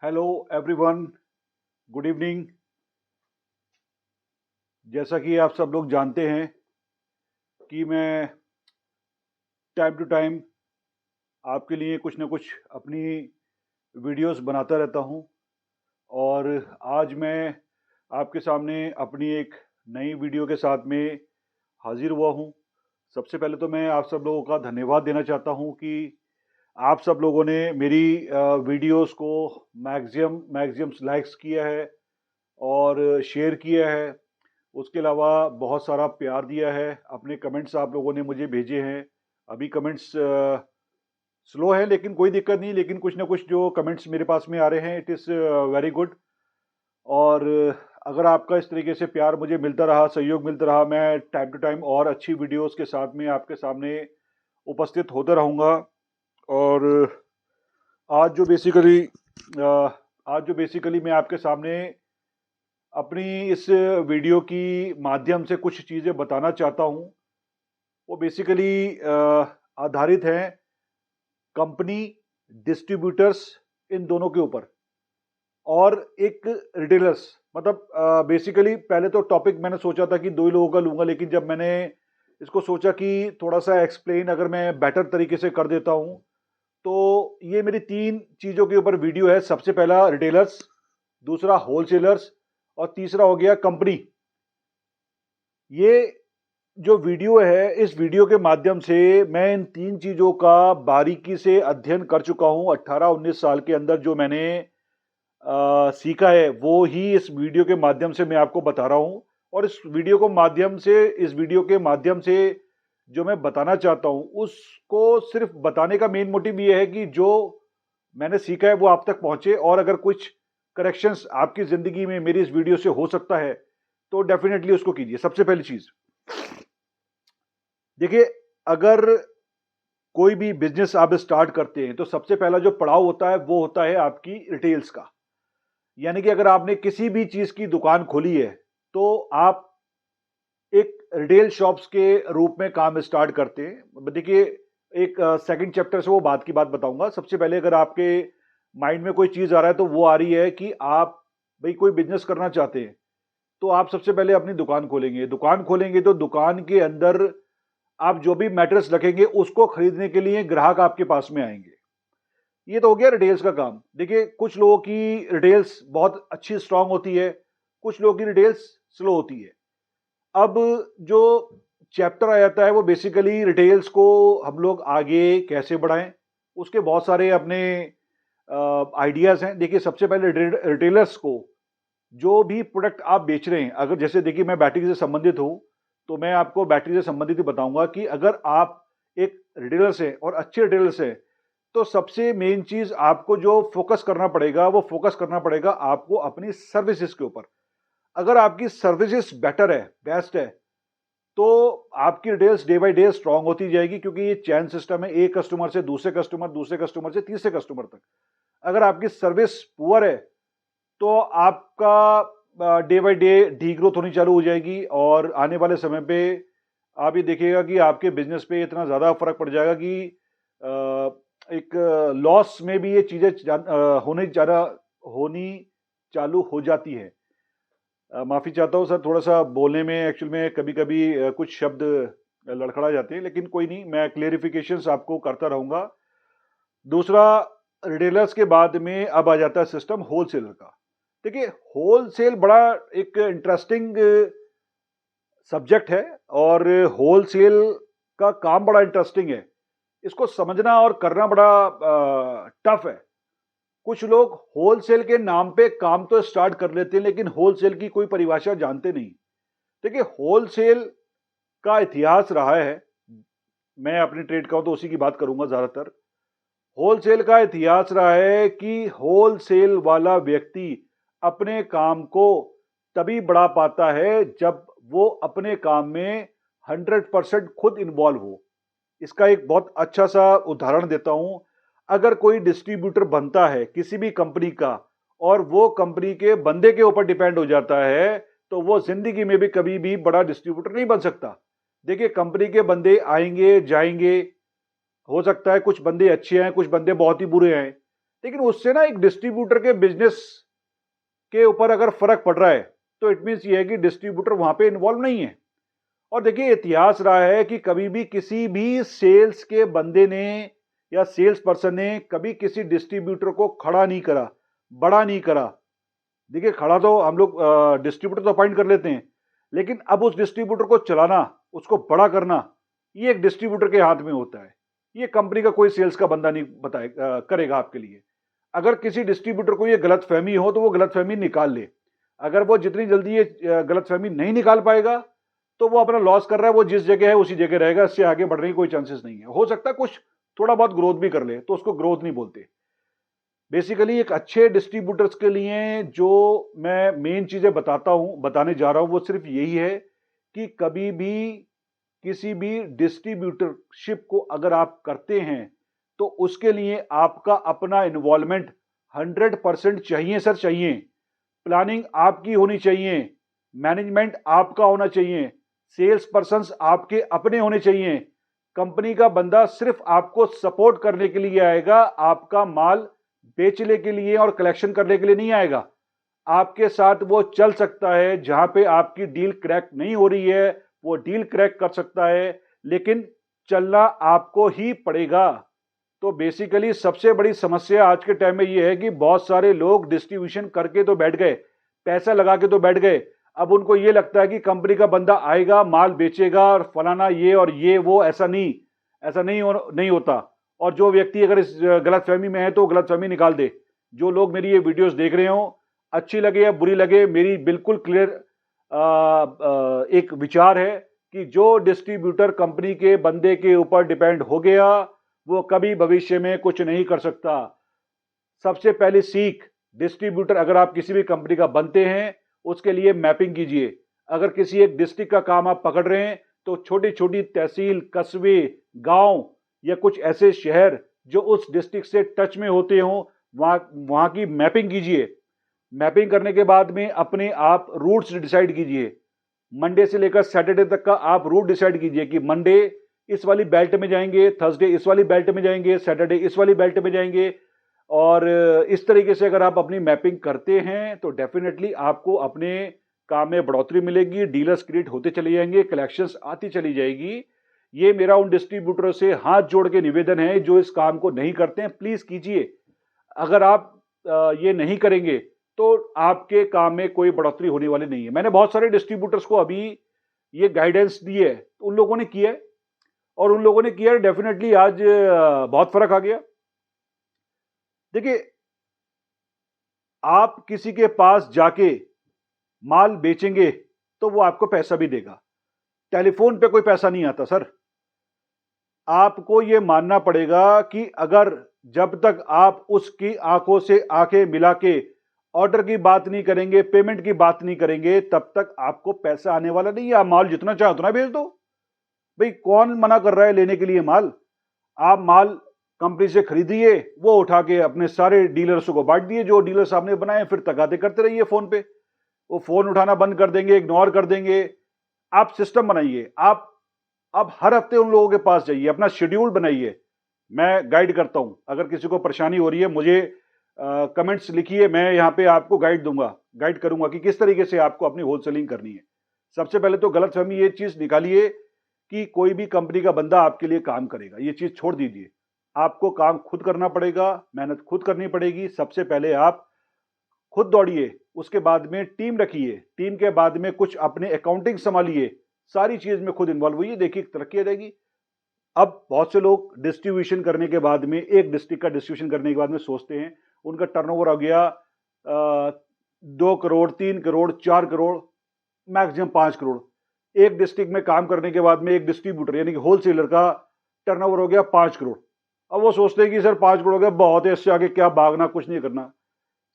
Hello everyone, good evening. जैसा कि आप सब लोग जानते हैं कि मैं टाइम टू टाइम आपके लिए कुछ ना कुछ अपनी वीडियोस बनाता रहता हूं। और आज मैं आपके सामने अपनी एक नई वीडियो के साथ में हाजिर हुआ हूं। सबसे पहले तो मैं आप सब लोगों का धन्यवाद देना चाहता हूं कि आप सब लोगों ने मेरी वीडियोस को मैक्सिमम मैक्सिमम लाइक्स किया है और शेयर किया है। उसके अलावा बहुत सारा प्यार दिया है, अपने कमेंट्स आप लोगों ने मुझे भेजे हैं। अभी कमेंट्स स्लो है लेकिन कोई दिक्कत नहीं, लेकिन कुछ ना कुछ जो कमेंट्स मेरे पास में आ रहे हैं, इट इज़ वेरी गुड। और अगर आपका इस तरीके से प्यार मुझे मिलता रहा, सहयोग मिलता रहा, मैं टाइम टू टाइम और अच्छी वीडियोस के साथ में आपके सामने उपस्थित होता रहूँगा। और आज जो बेसिकली आज जो बेसिकली मैं आपके सामने अपनी इस वीडियो की माध्यम से कुछ चीज़ें बताना चाहता हूँ, वो बेसिकली आधारित हैं कंपनी, डिस्ट्रीब्यूटर्स, इन दोनों के ऊपर, और एक रिटेलर्स। मतलब बेसिकली पहले तो टॉपिक मैंने सोचा था कि दो ही लोगों का लूँगा, लेकिन जब मैंने इसको सोचा कि थोड़ा-सा एक्सप्लेन अगर मैं बेटर तरीके से कर देता हूँ, तो ये मेरी 3 चीज़ों के ऊपर वीडियो है। सबसे पहला रिटेलर्स, दूसरा होलसेलर्स और तीसरा हो गया कंपनी। ये जो वीडियो है, इस वीडियो के माध्यम से मैं इन 3 चीज़ों का बारीकी से अध्ययन कर चुका हूँ। 18-19 साल के अंदर जो मैंने सीखा है, वो ही इस वीडियो के माध्यम से मैं आपको बता रहा हूँ। और इस वीडियो के माध्यम से जो मैं बताना चाहता हूँ, उसको सिर्फ़ बताने का मेन मोटिव ये है कि जो मैंने सीखा है, वो आप तक पहुँचे। और अगर कुछ करेक्शंस आपकी ज़िंदगी में मेरी इस वीडियो से हो सकता है, तो डेफ़िनेटली उसको कीजिए। सबसे पहली चीज़, देखिए, अगर कोई भी बिज़नेस आप स्टार्ट करते हैं, तो सबसे पहला जो पड़ाव होता है, वो होता है आपकी रिटेल्स का। यानी कि अगर आपने किसी भी चीज़ की दुकान खोली है, तो आप एक रिटेल शॉप्स के रूप में काम स्टार्ट करते हैं। देखिए, एक सेकंड चैप्टर से वो बात की बात बताऊँगा। सबसे पहले अगर आपके माइंड में कोई चीज़ आ रहा है, तो वो आ रही है कि आप भई कोई बिज़नेस करना चाहते हैं, तो आप सबसे पहले अपनी दुकान खोलेंगे। दुकान खोलेंगे तो दुकान के अंदर आप जो भी मैटर्स रखेंगे, उसको खरीदने के लिए ग्राहक आपके पास में आएँगे। ये तो हो गया रिटेल्स का काम। देखिए, कुछ लोगों की रिटेल्स बहुत अच्छी स्ट्रॉन्ग होती है, कुछ लोगों की रिटेल्स स्लो होती है। अब जो चैप्टर आ जाता है, वो बेसिकली रिटेल्स को हम लोग आगे कैसे बढ़ाएँ, उसके बहुत सारे अपने आइडियाज़ हैं। देखिए, सबसे पहले रिटेलर्स को जो भी प्रोडक्ट आप बेच रहे हैं, अगर जैसे देखिए मैं बैटरी से संबंधित हूँ, तो मैं आपको बैटरी से संबंधित ही बताऊँगा कि अगर आप एक रिटेलर्स हैं और अच्छे रिटेलर्स हैं, तो सबसे मेन चीज़ आपको जो फ़ोकस करना पड़ेगा, वो फ़ोकस करना पड़ेगा आपको अपनी सर्विसेज़ के ऊपर। अगर आपकी सर्विसेज़ बेटर है, बेस्ट है, तो आपकी retails day by day strong होती जाएगी, क्योंकि ये चेन सिस्टम है, एक कस्टमर से दूसरे कस्टमर, दूसरे कस्टमर से तीसरे कस्टमर तक। अगर आपकी सर्विस पुअर है, तो आपका डे बाय डे डीग्रोथ होनी चालू हो जाएगी, और आने वाले समय पे आप ये देखिएगा कि आपके बिजनेस पे इतना ज़्यादा फर्क पड़ जाएगा कि एक लॉस में भी ये चीज़ें होनी चालू हो जाती है। माफ़ी चाहता हूँ सर, थोड़ा-सा बोलने में एक्चुअल में कभी-कभी कुछ शब्द लड़खड़ा जाते हैं, लेकिन कोई नहीं, मैं क्लेरिफिकेशंस आपको करता रहूँगा। दूसरा, रिटेलर्स के बाद में अब आ जाता है सिस्टम होलसेलर का। देखिए, होलसेल बड़ा एक इंटरेस्टिंग सब्जेक्ट है, और होलसेल का काम बड़ा इंटरेस्टिंग है। इसको समझना और करना बड़ा टफ है। कुछ लोग होलसेल के नाम पे काम तो स्टार्ट कर लेते हैं, लेकिन होलसेल की कोई परिभाषा जानते नहीं। देखिए, होलसेल का इतिहास रहा है, मैं अपने ट्रेड का हूं तो उसी की बात करूंगा ज्यादातर। होलसेल का इतिहास रहा है कि होलसेल वाला व्यक्ति अपने काम को तभी बढ़ा पाता है जब वो अपने काम में 100% खुद इन्वॉल्व हो। इसका एक बहुत अच्छा सा उदाहरण देता हूं। अगर कोई डिस्ट्रीब्यूटर बनता है किसी भी कंपनी का, और वो कंपनी के बंदे के ऊपर डिपेंड हो जाता है, तो वो जिंदगी में भी कभी भी बड़ा डिस्ट्रीब्यूटर नहीं बन सकता। देखिए, कंपनी के बंदे आएंगे जाएंगे, हो सकता है कुछ बंदे अच्छे हैं, कुछ बंदे बहुत ही बुरे हैं, लेकिन उससे ना एक डिस्ट्रीब्यूटर के बिजनेस के ऊपर अगर फर्क पड़ रहा है तो इट मीन्स ये है कि डिस्ट्रीब्यूटर वहां पे इन्वॉल्व नहीं है। और देखिए इतिहास रहा है कि कभी भी किसी भी सेल्स के बंदे ने या सेल्स पर्सन ने कभी किसी डिस्ट्रीब्यूटर को खड़ा नहीं करा, बड़ा नहीं करा। देखिए खड़ा तो हम लोग डिस्ट्रीब्यूटर तो अपॉइंट कर लेते हैं, लेकिन अब उस डिस्ट्रीब्यूटर को चलाना, उसको बड़ा करना, ये एक डिस्ट्रीब्यूटर के हाथ में होता है। ये कंपनी का कोई सेल्स का बंदा नहीं करेगा आपके लिए। अगर किसी डिस्ट्रीब्यूटर को ये गलतफहमी हो तो वो गलतफहमी निकाल ले। अगर वो जितनी जल्दी ये गलतफहमी नहीं निकाल पाएगा तो वो अपना लॉस कर रहा है, वो जिस जगह है उसी जगह रहेगा, इससे आगे बढ़ने की कोई चांसेस नहीं है। हो सकता है कुछ थोड़ा बहुत ग्रोथ भी कर ले, तो उसको ग्रोथ नहीं बोलते। बेसिकली एक अच्छे डिस्ट्रीब्यूटर्स के लिए जो मैं मेन चीजें बताने जा रहा हूं, वो सिर्फ यही है कि कभी भी किसी भी डिस्ट्रीब्यूटरशिप को अगर आप करते हैं तो उसके लिए आपका अपना इन्वॉल्वमेंट 100% चाहिए सर, चाहिए। प्लानिंग आपकी होनी चाहिए, मैनेजमेंट आपका होना चाहिए, सेल्स पर्सन्स आपके अपने होने चाहिए। कंपनी का बंदा सिर्फ आपको सपोर्ट करने के लिए आएगा, आपका माल बेचने के लिए और कलेक्शन करने के लिए नहीं आएगा। आपके साथ वो चल सकता है, जहां पे आपकी डील क्रैक नहीं हो रही है वो डील क्रैक कर सकता है, लेकिन चलना आपको ही पड़ेगा। तो बेसिकली सबसे बड़ी समस्या आज के टाइम में ये है कि बहुत सारे लोग डिस्ट्रीब्यूशन करके तो बैठ गए, पैसा लगा के तो बैठ गए। अब उनको ये लगता है कि कंपनी का बंदा आएगा, माल बेचेगा और फलाना ये और ये वो। ऐसा नहीं होता। और जो व्यक्ति अगर इस गलतफहमी में है तो गलतफहमी निकाल दे। जो लोग मेरी ये वीडियोस देख रहे हो, अच्छी लगे या बुरी लगे, मेरी बिल्कुल क्लियर एक विचार है कि जो डिस्ट्रीब्यूटर कंपनी के बंदे के ऊपर डिपेंड हो गया वो कभी भविष्य में कुछ नहीं कर सकता। सबसे पहली सीख, डिस्ट्रीब्यूटर अगर आप किसी भी कंपनी का बनते हैं उसके लिए मैपिंग कीजिए। अगर किसी एक डिस्ट्रिक्ट का काम आप पकड़ रहे हैं तो छोटी छोटी तहसील, कस्बे, गांव या कुछ ऐसे शहर जो उस डिस्ट्रिक्ट से टच में होते हो, वहां की मैपिंग कीजिए। मैपिंग करने के बाद में अपने आप रूट्स डिसाइड कीजिए। मंडे से लेकर सैटरडे तक का आप रूट डिसाइड कीजिए कि मंडे इस वाली बेल्ट में जाएंगे, थर्सडे इस वाली बेल्ट में जाएंगे, सैटरडे इस वाली बेल्ट में जाएंगे। और इस तरीके से अगर आप अपनी मैपिंग करते हैं तो डेफिनेटली आपको अपने काम में बढ़ोतरी मिलेगी, डीलर्स क्रिएट होते चले जाएंगे, कलेक्शंस आती चली जाएगी। ये मेरा उन डिस्ट्रीब्यूटरों से हाथ जोड़ के निवेदन है जो इस काम को नहीं करते हैं, प्लीज कीजिए। अगर आप ये नहीं करेंगे तो आपके काम में कोई बढ़ोतरी होने वाली नहीं है। मैंने बहुत सारे डिस्ट्रीब्यूटर्स को अभी ये गाइडेंस दी है, तो उन लोगों ने किया है और उन लोगों ने किया है, डेफिनेटली आज बहुत फर्क आ गया। देखिए, आप किसी के पास जाके माल बेचेंगे तो वो आपको पैसा भी देगा। टेलीफोन पे कोई पैसा नहीं आता सर। आपको ये मानना पड़ेगा कि अगर जब तक आप उसकी आंखों से आंखें मिला के ऑर्डर की बात नहीं करेंगे, पेमेंट की बात नहीं करेंगे, तब तक आपको पैसा आने वाला नहीं है। आप माल जितना चाहे उतना भेज दो। भाई कौन मना कर रहा है लेने के लिए माल? आप माल कंपनी से खरीदिए, वो उठा के अपने सारे डीलर्स को बांट दिए जो डीलर्स आपने बनाए, फिर तगादे करते रहिए फोन पे। वो फोन उठाना बंद कर देंगे, इग्नोर कर देंगे। आप सिस्टम बनाइए। आप अब हर हफ्ते उन लोगों के पास जाइए, अपना शेड्यूल बनाइए। मैं गाइड करता हूं, अगर किसी को परेशानी हो रही है मुझे कमेंट्स लिखिए, मैं यहाँ पे आपको गाइड करूंगा कि किस तरीके से आपको अपनी होलसेलिंग करनी है। सबसे पहले तो गलतफहमी ये चीज निकालिए कि कोई भी कंपनी का बंदा आपके लिए काम करेगा, ये चीज छोड़ दीजिए। आपको काम खुद करना पड़ेगा, मेहनत खुद करनी पड़ेगी। सबसे पहले आप खुद दौड़िए, उसके बाद में टीम रखिए, टीम के बाद में कुछ अपने अकाउंटिंग संभालिए, सारी चीज में खुद इन्वॉल्व हुई, देखिए तरक्की आ जाएगी। अब बहुत से लोग डिस्ट्रीब्यूशन करने के बाद में, एक डिस्ट्रिक्ट का डिस्ट्रीब्यूशन करने के बाद में सोचते हैं उनका टर्नओवर आ गया 2 करोड़, 3 करोड़, 4 करोड़, मैक्सिमम 5 करोड़। एक डिस्ट्रिक्ट में काम करने के बाद में एक डिस्ट्रीब्यूटर यानी कि होलसेलर का टर्नओवर हो गया 5 करोड़। अब वो सोचते हैं कि सर 5 करोड़ हो गया, बहुत है, इससे आगे क्या भागना, कुछ नहीं करना।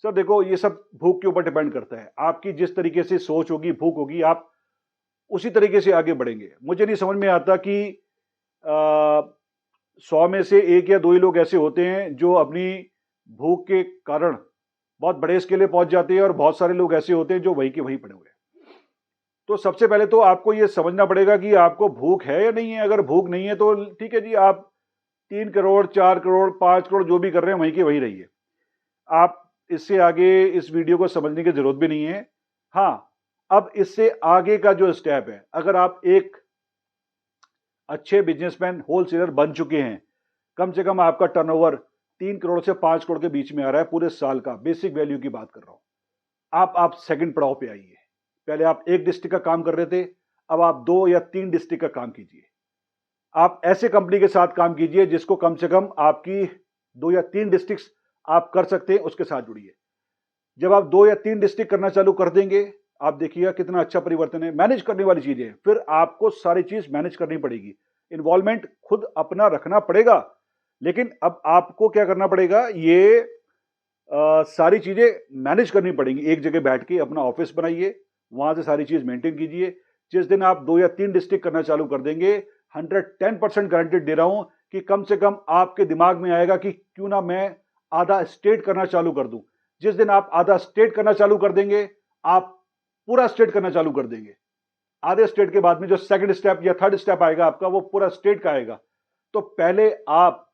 सर देखो, ये सब भूख के ऊपर डिपेंड करता है। आपकी जिस तरीके से सोच होगी, भूख होगी, आप उसी तरीके से आगे बढ़ेंगे। मुझे नहीं समझ में आता कि 100 में से 1 या 2 ही लोग ऐसे होते हैं जो अपनी भूख के कारण बहुत बड़े स्केल पे पहुंच जाते हैं, और बहुत सारे लोग ऐसे होते हैं जो वहीं के वहीं पड़े हुए हैं। तो सबसे पहले तो आपको ये समझना पड़ेगा कि आपको भूख है या नहीं है। अगर भूख नहीं है तो ठीक है जी, आप 3 करोड़, 4 करोड़, 5 करोड़ जो भी कर रहे हैं वहीं के वहीं रहिए। आप इससे आगे इस वीडियो को समझने की जरूरत भी नहीं है। हाँ, अब इससे आगे का जो स्टेप है, अगर आप एक अच्छे बिजनेसमैन होलसेलर बन चुके हैं, कम से कम आपका टर्नओवर 3 करोड़ से 5 करोड़ के बीच में आ रहा है पूरे साल का, बेसिक वैल्यू की बात कर रहा हूं, आप सेकंड पड़ाव पे आइए। पहले आप एक डिस्ट्रिक्ट का काम कर रहे थे, अब आप 2 या 3 डिस्ट्रिक्ट का काम कीजिए। आप ऐसे कंपनी के साथ काम कीजिए जिसको कम से कम आपकी 2 या 3 डिस्ट्रिक्ट आप कर सकते हैं, उसके साथ जुड़िए। जब आप 2 या 3 डिस्ट्रिक्ट करना चालू कर देंगे, आप देखिएगा कितना अच्छा परिवर्तन है। मैनेज करने वाली चीजें, फिर आपको सारी चीज मैनेज करनी पड़ेगी, इन्वॉल्वमेंट खुद अपना रखना पड़ेगा, लेकिन अब आपको क्या करना पड़ेगा, ये सारी चीजें मैनेज करनी पड़ेंगी। एक जगह बैठ के अपना ऑफिस बनाइए, वहां से सारी चीज मेंटेन कीजिए। जिस दिन आप 2 या 3 डिस्ट्रिक्ट करना चालू कर देंगे, 110% गारंटेड दे रहा हूं कि कम से कम आपके दिमाग में आएगा कि क्यों ना मैं आधा स्टेट करना चालू कर दूं। जिस दिन आप आधा स्टेट करना चालू कर देंगे, आप पूरा स्टेट करना चालू कर देंगे। आधे स्टेट के बाद में जो सेकंड स्टेप या थर्ड स्टेप आएगा आपका, वो पूरा स्टेट का आएगा। तो पहले आप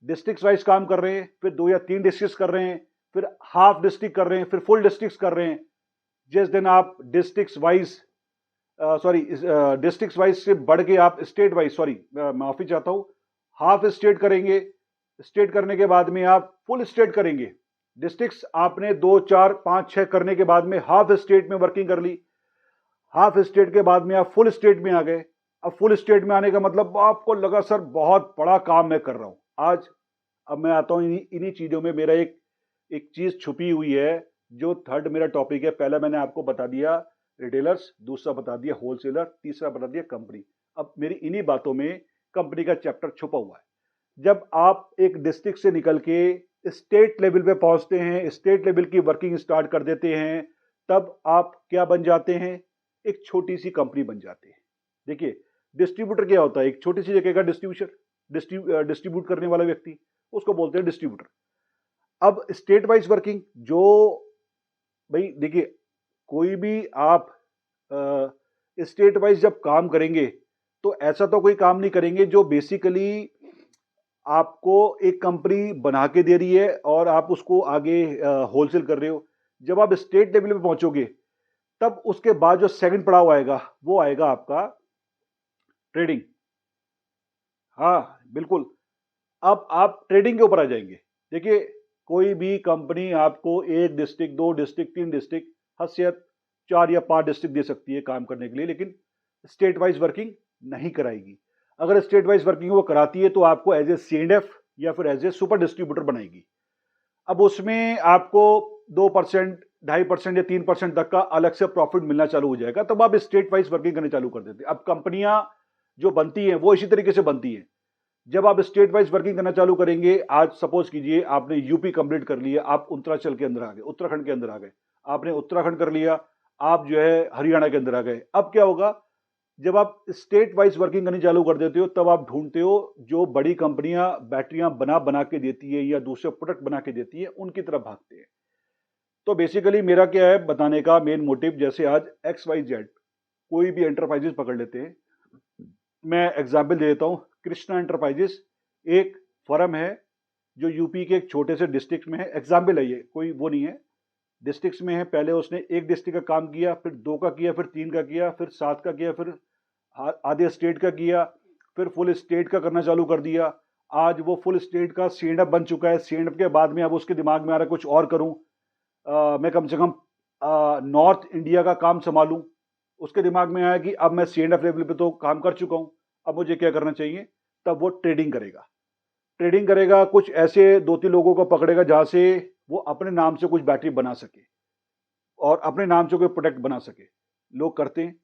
डिस्ट्रिक्ट वाइज काम कर रहे हैं, फिर 2 या 3 डिस्ट्रिक्ट कर रहे हैं, फिर हाफ डिस्ट्रिक्ट कर रहे हैं, फिर फुल डिस्ट्रिक्ट कर रहे हैं। जिस दिन आप डिस्ट्रिक्ट वाइज डिस्ट्रिक्ट वाइज से बढ़ के आप स्टेट वाइज, माफी चाहता हूं, हाफ स्टेट करेंगे। स्टेट करने के बाद में आप फुल स्टेट करेंगे। डिस्ट्रिक्ट्स आपने 2, 4, 5, 6 करने के बाद में हाफ स्टेट में वर्किंग कर ली। हाफ स्टेट के बाद में आप फुल स्टेट में आ गए। अब फुल स्टेट में आने का मतलब आपको लगा सर बहुत बड़ा काम मैं कर रहा हूं आज। अब मैं आता हूं इन्हीं चीजों में। मेरा एक चीज छुपी हुई है, जो थर्ड मेरा टॉपिक है। पहला मैंने आपको बता दिया रिटेलर्स, दूसरा बता दिया होलसेलर, तीसरा बता दिया कंपनी। अब मेरी इन्हीं बातों में कंपनी का चैप्टर छुपा हुआ है। जब आप एक डिस्ट्रिक्ट से निकल के स्टेट लेवल पे पहुंचते हैं, स्टेट लेवल की वर्किंग स्टार्ट कर देते हैं, तब आप क्या बन जाते हैं, एक छोटी सी कंपनी बन जाते हैं। देखिए, डिस्ट्रीब्यूटर क्या होता है, एक छोटी सी जगह का डिस्ट्रीब्यूट करने वाला व्यक्ति, उसको बोलते हैं डिस्ट्रीब्यूटर। अब स्टेट वाइज वर्किंग, जो भाई देखिए, कोई भी आप स्टेट वाइज जब काम करेंगे, तो ऐसा तो कोई काम नहीं करेंगे जो बेसिकली आपको एक कंपनी बना के दे रही है और आप उसको आगे होलसेल कर रहे हो। जब आप स्टेट लेवल पे पहुंचोगे, तब उसके बाद जो सेकंड पड़ाव आएगा, वो आएगा आपका ट्रेडिंग। हाँ बिल्कुल, अब आप ट्रेडिंग के ऊपर आ जाएंगे। देखिए, कोई भी कंपनी आपको 1 डिस्ट्रिक्ट, 2 डिस्ट्रिक्ट, 3 डिस्ट्रिक्ट, हद 4 या 5 डिस्ट्रिक्ट दे सकती है काम करने के लिए, लेकिन स्टेट वाइज वर्किंग नहीं कराएगी। अगर स्टेट वाइज वर्किंग वो कराती है, तो आपको एज ए C&F या फिर एज ए सुपर डिस्ट्रीब्यूटर बनाएगी। अब उसमें आपको 2%, 2.5% या 3% तक का अलग से प्रॉफिट मिलना चालू हो जाएगा। तब आप स्टेट वाइज वर्किंग करने चालू कर देते हैं। अब कंपनियां जो बनती हैं, वो इसी तरीके से बनती हैं। जब आप स्टेट वाइज वर्किंग करना चालू करेंगे, आज सपोज कीजिए आपने यूपी कंप्लीट कर लिया, आप उत्तरांचल के अंदर आ गए, उत्तराखंड के अंदर आ गए, आपने उत्तराखंड कर लिया, आप जो है हरियाणा के अंदर आ गए। अब क्या होगा, जब आप स्टेट वाइज वर्किंग करनी चालू कर देते हो, तब आप ढूंढते हो जो बड़ी कंपनियां बैटरियां बना बना के देती है या दूसरे प्रोडक्ट बना के देती है, उनकी तरफ भागते हैं। तो बेसिकली मेरा क्या है बताने का मेन मोटिव, जैसे आज XYZ कोई भी एंटरप्राइजेस पकड़ लेते हैं। मैं एग्जाम्पल दे देता हूं, कृष्णा एंटरप्राइजेस एक फर्म है जो यूपी के एक छोटे से डिस्ट्रिक्ट में है। एग्जाम्पल है ये, कोई वो नहीं है, डिस्ट्रिक्ट्स में है। पहले उसने एक डिस्ट्रिक्ट का काम किया, फिर 2 का किया, फिर 3 का किया, फिर 7 का किया, फिर आधे स्टेट का किया, फिर फुल स्टेट का करना चालू कर दिया। आज वो फुल स्टेट का C&F बन चुका है। C&F के बाद में अब उसके दिमाग में आ रहा है कुछ और करूं, मैं कम से कम नॉर्थ इंडिया का काम संभालूं। उसके दिमाग में आया कि अब मैं C&F लेवल पे तो काम कर चुका हूं, अब मुझे क्या करना चाहिए। तब वो ट्रेडिंग करेगा। ट्रेडिंग करेगा, कुछ ऐसे 2-3 लोगों को पकड़ेगा जहां से वो अपने नाम से कुछ बैटरी बना सके और अपने नाम से कोई प्रोडक्ट बना सके। लोग करते हैं।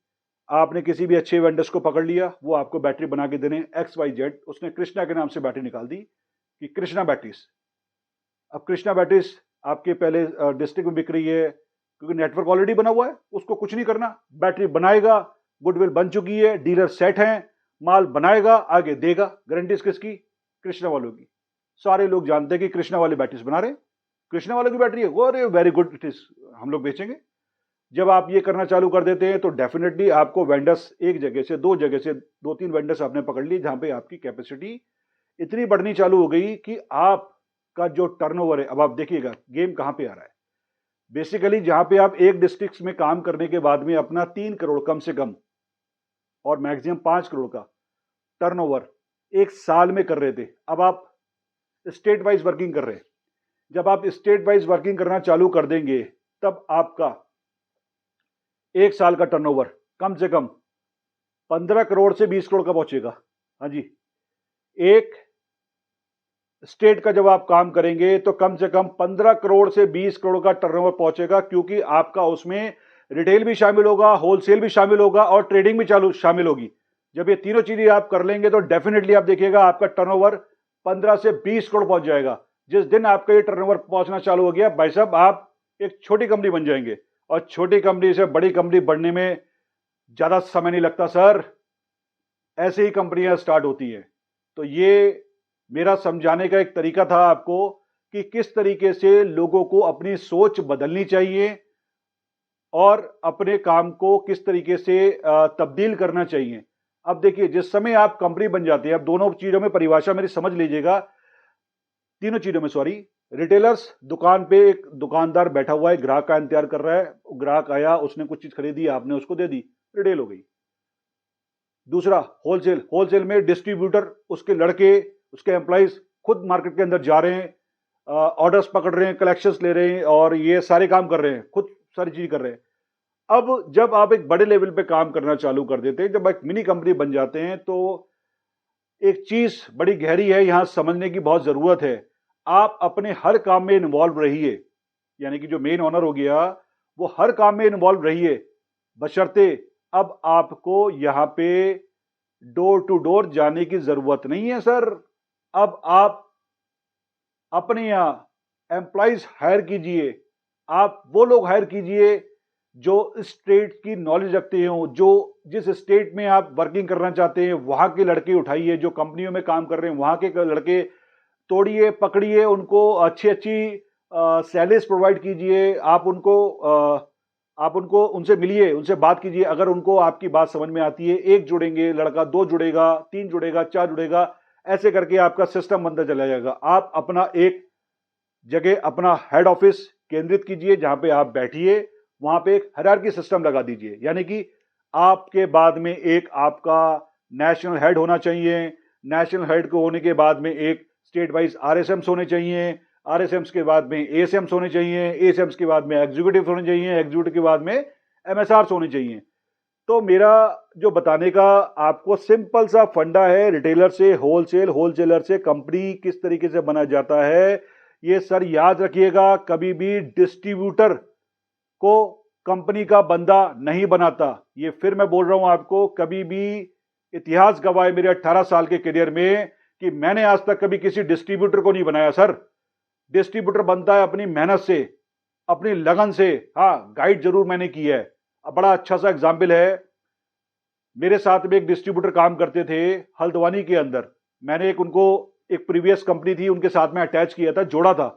आपने किसी भी अच्छे वेंडर्स को पकड़ लिया, वो आपको बैटरी बना के देने XYZ। उसने कृष्णा के नाम से बैटरी निकाल दी कि कृष्णा बैटरीज। अब कृष्णा बैटरीज आपके पहले डिस्ट्रिक्ट में बिक रही है, क्योंकि नेटवर्क ऑलरेडी बना हुआ है, उसको कुछ नहीं करना, बैटरी बनाएगा, गुडविल बन चुकी है, डीलर सेट हैं, माल बनाएगा, आगे देगा। गारंटीज किसकी? कृष्णा वालों की। सारे लोग जानते हैं कि कृष्णा वाले बैटरीज बना रहे, कृष्णा वालों की बैटरी है वो, अरे वेरी गुड इट इज, हम लोग बेचेंगे। जब आप ये करना चालू कर देते हैं, तो डेफिनेटली आपको वेंडर्स एक जगह से, 2 जगह से, 2-3 वेंडर्स आपने पकड़ लिए जहां पे आपकी कैपेसिटी इतनी बढ़नी चालू हो गई कि आपका जो टर्नओवर है, अब आप देखिएगा गेम कहाँ पे आ रहा है। बेसिकली जहाँ पे आप एक डिस्ट्रिक्ट में काम करने के बाद में अपना 3 करोड़ कम से कम और मैक्सिमम 5 करोड़ का टर्नओवर एक साल में कर रहे थे, अब आप स्टेट वाइज वर्किंग कर रहे हैं। जब आप स्टेट वाइज वर्किंग करना चालू कर देंगे तब आपका एक साल का टर्नओवर कम से कम 15 करोड़ से 20 करोड़ का पहुंचेगा। हाँ जी, एक स्टेट का जब आप काम करेंगे तो कम से कम 15 करोड़ से 20 करोड़ का टर्नओवर पहुंचेगा, क्योंकि आपका उसमें रिटेल भी शामिल होगा, होलसेल भी शामिल होगा और ट्रेडिंग भी चालू शामिल होगी। जब ये तीनों चीजें आप कर लेंगे तो डेफिनेटली आप देखिएगा आपका टर्नओवर 15 से 20 करोड़ पहुंच जाएगा। जिस दिन आपका ये टर्नओवर पहुंचना चालू हो गया, भाई साहब आप एक छोटी कंपनी बन जाएंगे, और छोटी कंपनी से बड़ी कंपनी बनने में ज्यादा समय नहीं लगता सर, ऐसे ही कंपनियां स्टार्ट होती हैं। तो ये मेरा समझाने का एक तरीका था आपको कि किस तरीके से लोगों को अपनी सोच बदलनी चाहिए और अपने काम को किस तरीके से तब्दील करना चाहिए। अब देखिए, जिस समय आप कंपनी बन जाते हैं, अब दोनों चीजों में परिभाषा मेरी समझ लीजिएगा, तीनों चीजों में सॉरी। रिटेलर्स, दुकान पे एक दुकानदार बैठा हुआ है, ग्राहक का इंतजार कर रहा है, ग्राहक आया, उसने कुछ चीज खरीदी, आपने उसको दे दी, रिटेल हो गई। दूसरा होलसेल, होलसेल में डिस्ट्रीब्यूटर, उसके लड़के, उसके एम्प्लॉइज खुद मार्केट के अंदर जा रहे हैं, ऑर्डर्स पकड़ रहे हैं, कलेक्शंस ले रहे हैं और ये सारे काम कर रहे हैं, खुद सारी चीज कर रहे हैं। अब जब आप एक बड़े लेवल पे काम करना चालू कर देते हैं, जब एक मिनी कंपनी बन जाते हैं, तो एक चीज बड़ी गहरी है, यहां समझने की बहुत जरूरत है। आप अपने हर काम में इन्वॉल्व रहिए, यानी कि जो मेन ओनर हो गया वो हर काम में इन्वॉल्व रहिए, बशर्ते अब आपको यहां पे डोर टू डोर जाने की जरूरत नहीं है सर। अब आप अपने यहां एम्प्लॉइज हायर कीजिए, आप वो लोग हायर कीजिए जो स्टेट की नॉलेज रखते हो, जो जिस स्टेट में आप वर्किंग करना चाहते हैं वहां के लड़के उठाइए, जो कंपनियों में काम कर रहे हैं वहां के लड़के तोड़िए, पकड़िए, उनको अच्छी अच्छी सैलरीज प्रोवाइड कीजिए, आप उनको उनसे मिलिए, उनसे बात कीजिए। अगर उनको आपकी बात समझ में आती है, एक जुड़ेंगे लड़का, दो जुड़ेगा, तीन जुड़ेगा, चार जुड़ेगा, ऐसे करके आपका सिस्टम बनता चला जाएगा। आप अपना एक जगह अपना हेड ऑफिस केंद्रित कीजिए, जहां पे आप बैठिए, वहां पे एक हायरार्की सिस्टम लगा दीजिए, यानी कि आपके बाद में एक आपका नेशनल हेड होना चाहिए, नेशनल हेड को होने के बाद में एक स्टेट वाइज आरएसएम्स होने चाहिए, आरएसएम्स के बाद में एएसएम्स होने चाहिए, एएसएम्स के बाद में एग्जीक्यूटिव होने चाहिए, एग्जीक्यूटिव के बाद में एमएसआर्स होने चाहिए। तो मेरा जो बताने का आपको सिंपल सा फंडा है, रिटेलर से होलसेल, होलसेलर से कंपनी किस तरीके से बना जाता है, ये सर याद रखिएगा, कभी भी डिस्ट्रीब्यूटर को कंपनी का बंदा नहीं बनाता। ये फिर मैं बोल रहा हूं आपको, कभी भी इतिहास गवाह है मेरे 18 साल के करियर में कि मैंने आज तक कभी किसी डिस्ट्रीब्यूटर को नहीं बनाया सर। डिस्ट्रीब्यूटर बनता है अपनी मेहनत से, अपनी लगन से। हाँ, गाइड जरूर मैंने की है। अब बड़ा अच्छा सा एग्जाम्पल है, मेरे साथ में एक डिस्ट्रीब्यूटर काम करते थे हल्द्वानी के अंदर। मैंने उनको एक प्रीवियस कंपनी थी उनके साथ में अटैच किया था, जोड़ा था।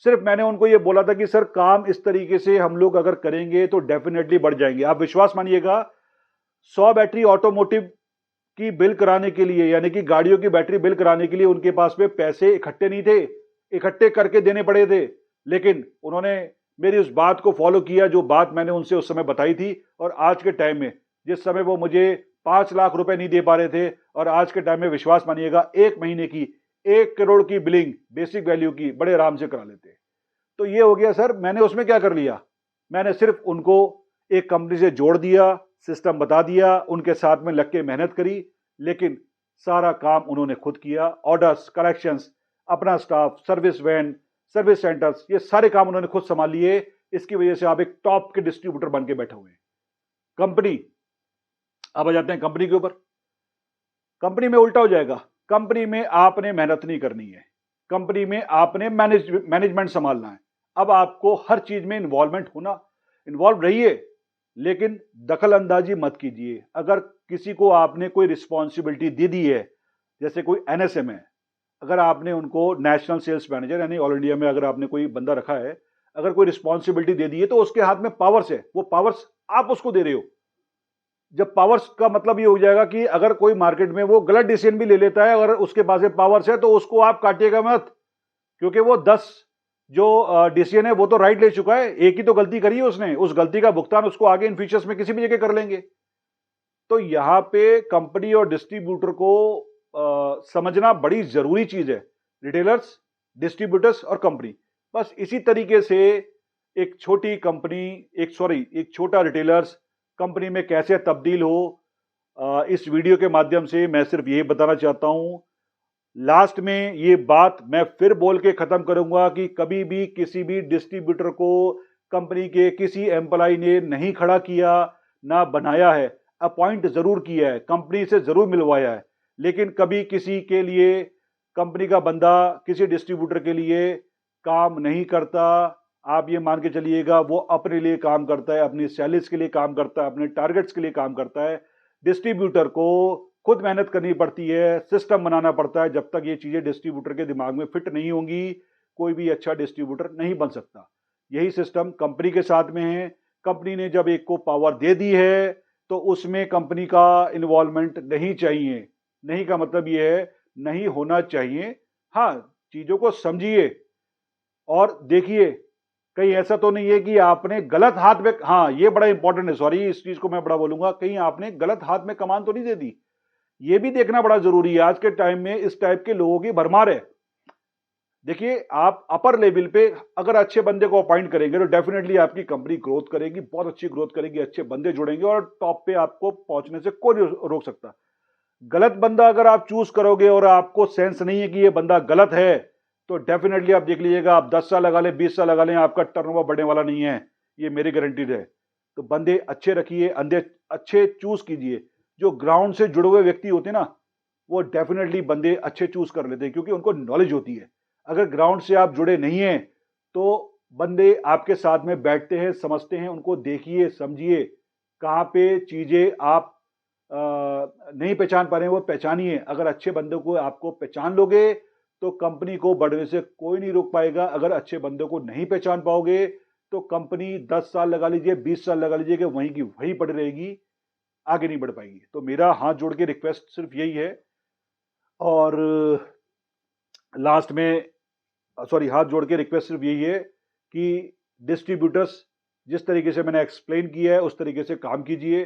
सिर्फ मैंने उनको ये बोला था कि सर काम इस तरीके से हम लोग अगर करेंगे तो डेफिनेटली बढ़ जाएंगे। आप विश्वास मानिएगा, 100 बैटरी ऑटोमोटिव की बिल कराने के लिए, यानी कि गाड़ियों की बैटरी बिल कराने के लिए उनके पास में पैसे इकट्ठे नहीं थे, इकट्ठे करके देने पड़े थे। लेकिन उन्होंने मेरी उस बात को फॉलो किया जो बात मैंने उनसे उस समय बताई थी। और आज के टाइम में, जिस समय वो मुझे 5 लाख रुपए नहीं दे पा रहे थे, और आज के टाइम में विश्वास मानिएगा 1 महीने की 1 करोड़ की बिलिंग बेसिक वैल्यू की बड़े आराम से करा लेते। तो ये हो गया सर, मैंने उसमें क्या कर लिया, मैंने सिर्फ उनको एक कंपनी से जोड़ दिया, सिस्टम बता दिया, उनके साथ में लग के मेहनत करी, लेकिन सारा काम उन्होंने खुद किया। ऑर्डर्स, कलेक्शंस, अपना staff, service van, service centres, ये सारे काम उन्होंने खुद संभाल लिए। इसकी वजह से आप एक टॉप के डिस्ट्रीब्यूटर बन के बैठे हुए हैं। कंपनी, अब आ जाते हैं कंपनी के ऊपर। कंपनी में उल्टा हो जाएगा, कंपनी में आपने मेहनत नहीं करनी है, कंपनी में आपने मैनेजमेंट संभालना है। अब आपको हर चीज में इन्वॉल्व रहिए, लेकिन दखल अंदाजी मत कीजिए। अगर किसी को आपने कोई रिस्पॉन्सिबिलिटी दे दी है, जैसे कोई एनएसएम है, अगर आपने उनको नेशनल सेल्स मैनेजर यानी ऑल इंडिया में अगर आपने कोई बंदा रखा है, अगर कोई रिस्पॉन्सिबिलिटी दे दी है तो उसके हाथ में पावर्स है, वो पावर्स आप उसको दे रहे हो। जब पावर्स का मतलब ये हो जाएगा कि अगर कोई मार्केट में वो गलत डिसीजन भी ले लेता है, अगर उसके पास पावर्स है, तो उसको आप काटिएगा मत, क्योंकि वो 10 जो डिसीजन है वो तो राइट ले चुका है, एक ही तो गलती करी है उसने, उस गलती का भुगतान उसको आगे इन फ्यूचर्स में किसी भी जगह कर लेंगे। तो यहां पे कंपनी और डिस्ट्रीब्यूटर को समझना बड़ी जरूरी चीज है, रिटेलर्स, डिस्ट्रीब्यूटर्स और कंपनी। बस इसी तरीके से एक छोटी कंपनी, एक छोटा रिटेलर्स कंपनी में कैसे तब्दील हो, इस वीडियो के माध्यम से मैं सिर्फ ये बताना चाहता हूं। लास्ट में ये बात मैं फिर बोल के खत्म करूंगा कि कभी भी किसी भी डिस्ट्रीब्यूटर को कंपनी के किसी एम्प्लॉय ने नहीं खड़ा किया, ना बनाया है, अपॉइंट जरूर किया है, कंपनी से जरूर मिलवाया है, लेकिन कभी किसी के लिए कंपनी का बंदा किसी डिस्ट्रीब्यूटर के लिए काम नहीं करता। आप ये मान के चलिएगा, वो अपने लिए काम करता है, अपनी सेल्स के लिए काम करता है, अपने टारगेट्स के लिए काम करता है। डिस्ट्रीब्यूटर को खुद मेहनत करनी पड़ती है, सिस्टम बनाना पड़ता है। जब तक ये चीजें डिस्ट्रीब्यूटर के दिमाग में फिट नहीं होंगी, कोई भी अच्छा डिस्ट्रीब्यूटर नहीं बन सकता। यही सिस्टम कंपनी के साथ में है। कंपनी ने जब एक को पावर दे दी है, तो उसमें कंपनी का इन्वॉल्वमेंट नहीं चाहिए। नहीं का मतलब ये है, नहीं होना चाहिए। हाँ, चीजों को समझिए और देखिए, कहीं ऐसा तो नहीं है कि आपने गलत हाथ में, हाँ ये बड़ा इंपॉर्टेंट है, सॉरी इस चीज को मैं बड़ा बोलूंगा, कहीं आपने गलत हाथ में कमान तो नहीं दे दी। ये भी देखना बड़ा जरूरी है। आज के टाइम में इस टाइप के लोगों की भरमार है। देखिए, आप अपर लेवल पे अगर अच्छे बंदे को अपॉइंट करेंगे तो डेफिनेटली आपकी कंपनी ग्रोथ करेगी, बहुत अच्छी ग्रोथ करेगी, अच्छे बंदे जुड़ेंगे और टॉप पे आपको पहुंचने से कोई नहीं रोक सकता। गलत बंदा अगर आप चूज करोगे और आपको सेंस नहीं है कि ये बंदा गलत है, तो डेफिनेटली आप देख लीजिएगा, आप 10 साल लगा लें, 20 साल लगा लें, आपका टर्नओवर बढ़ने वाला नहीं है। ये मेरी गारंटीड है। तो बंदे अच्छे रखिए, अच्छे चूज कीजिए। जो ग्राउंड से जुड़े हुए व्यक्ति होते हैं ना, वो डेफिनेटली बंदे अच्छे चूज कर लेते हैं, क्योंकि उनको नॉलेज होती है। अगर ग्राउंड से आप जुड़े नहीं हैं, तो बंदे आपके साथ में बैठते हैं, समझते हैं, उनको देखिए, समझिए, कहाँ पे चीजें आप नहीं पहचान पा रहे हैं वो पहचानिए। अगर अच्छे बंदों को आपको पहचान लोगे, तो कंपनी को बढ़ने से कोई नहीं रोक पाएगा। अगर अच्छे बंदों को नहीं पहचान पाओगे, तो कंपनी 10 साल लगा लीजिए, 20 साल लगा लीजिए, कि वहीं की वहीं पड़ी रहेगी, आगे नहीं बढ़ पाएगी। तो मेरा हाथ जोड़ के रिक्वेस्ट सिर्फ यही है। और लास्ट में, सॉरी, हाथ जोड़ के रिक्वेस्ट सिर्फ यही है कि डिस्ट्रीब्यूटर्स, जिस तरीके से मैंने एक्सप्लेन किया है उस तरीके से काम कीजिए।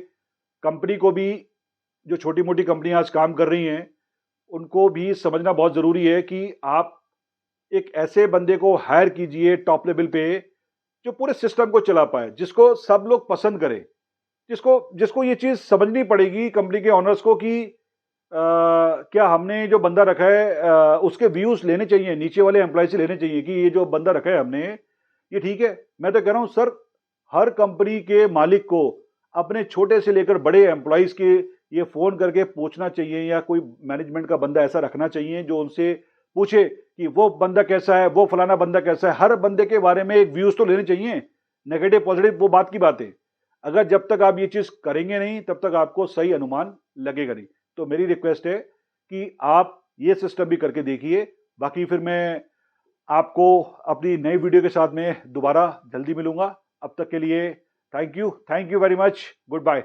कंपनी को भी, जो छोटी मोटी कंपनियां आज काम कर रही हैं, उनको भी समझना बहुत जरूरी है कि आप एक ऐसे बंदे को हायर कीजिए टॉप लेवल पे, जो पूरे सिस्टम को चला पाए, जिसको सब लोग पसंद करें, जिसको जिसको ये चीज समझनी पड़ेगी कंपनी के ऑनर्स को कि क्या हमने जो बंदा रखा है, उसके व्यूज लेने चाहिए, नीचे वाले एम्प्लॉय से लेने चाहिए कि ये जो बंदा रखा है हमने, ये ठीक है। मैं तो कह रहा हूं सर, हर कंपनी के मालिक को अपने छोटे से लेकर बड़े एम्प्लॉयज के ये फोन करके पूछना चाहिए, या कोई मैनेजमेंट का बंदा ऐसा रखना चाहिए जो उनसे पूछे कि वो बंदा कैसा है, वो फलाना बंदा कैसा है। हर बंदे के बारे में एक व्यूज तो लेने चाहिए, नेगेटिव पॉजिटिव, वो बात की बात है। अगर जब तक आप ये चीज करेंगे नहीं, तब तक आपको सही अनुमान लगेगा नहीं। तो मेरी रिक्वेस्ट है कि आप ये सिस्टम भी करके देखिए। बाकी फिर मैं आपको अपनी नई वीडियो के साथ में दोबारा जल्दी मिलूंगा। अब तक के लिए thank you very much, good bye.